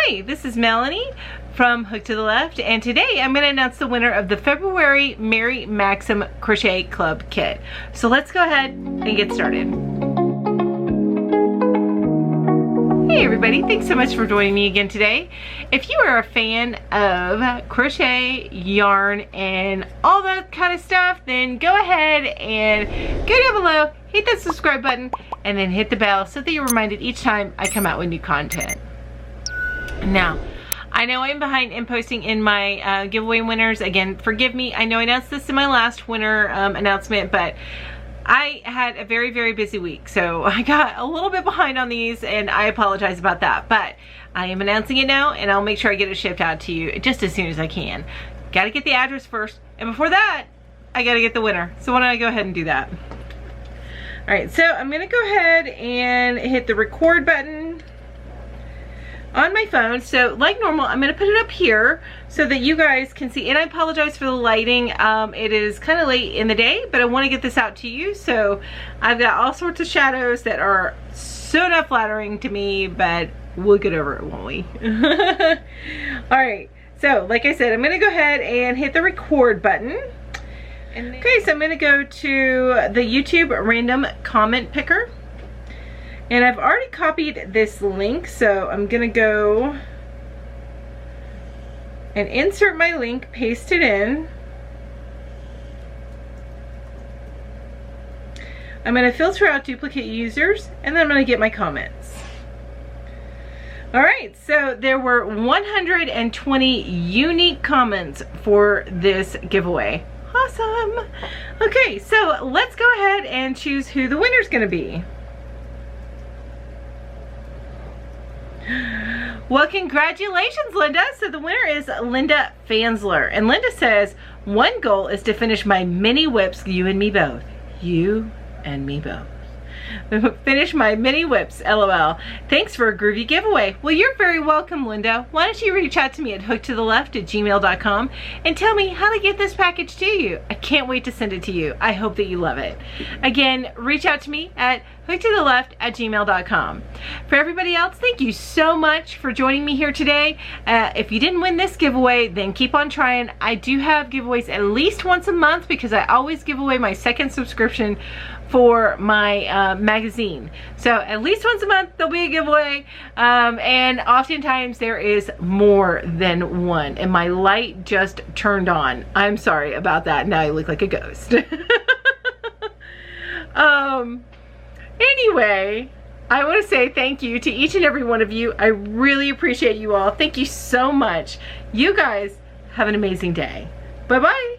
Hi, this is Melanie from Hooked to the Left, and today I'm going to announce the winner of the February Mary Maxim Crochet Club kit. So let's go ahead and get started. Hey everybody, thanks so much for joining me again today. If you are a fan of crochet, yarn, and all that kind of stuff, then go ahead and go down below, hit that subscribe button, and then hit the bell so that you're reminded each time I come out with new content. Now, I know I'm behind in posting in my giveaway winners. Again, forgive me. I know I announced this in my last winner announcement, but I had a very, very busy week, so I got a little bit behind on these, and I apologize about that. But I am announcing it now, and I'll make sure I get it shipped out to you just as soon as I can. Got to get the address first, and before that, I got to get the winner. So why don't I go ahead and do that? All right, so I'm going to go ahead and hit the record button on my phone. So like normal, I'm going to put it up here so that you guys can see, and I apologize for the lighting. It is kind of late in the day, but I want to get this out to you. So I've got all sorts of shadows that are so not flattering to me, but we'll get over it, won't we? All right, so like I said, I'm going to go ahead and hit the record button. Okay, so I'm going to go to the YouTube random comment picker. And I've already copied this link, so I'm gonna go and insert my link, paste it in. I'm gonna filter out duplicate users, and then I'm gonna get my comments. All right, so there were 120 unique comments for this giveaway. Awesome. Okay, so let's go ahead and choose who the winner's gonna be. Well, congratulations, Linda. So the winner is Linda Fansler. And Linda says, one goal is to finish my mini whips, you and me both. You and me both. Finish my mini whips, LOL. Thanks for a groovy giveaway. Well, you're very welcome, Linda. Why don't you reach out to me at hookedtotheleft@gmail.com and tell me how to get this package to you. I can't wait to send it to you. I hope that you love it. Again, reach out to me at hookedtotheleft@gmail.com. For everybody else, thank you so much for joining me here today. If you didn't win this giveaway, then keep on trying. I do have giveaways at least once a month because I always give away my second subscription for my magazine. So at least once a month there'll be a giveaway, and oftentimes there is more than one, and my light just turned on. I'm sorry about that. Now I look like a ghost. Anyway, I want to say thank you to each and every one of you. I really appreciate you all. Thank you so much. You guys have an amazing day. Bye-bye.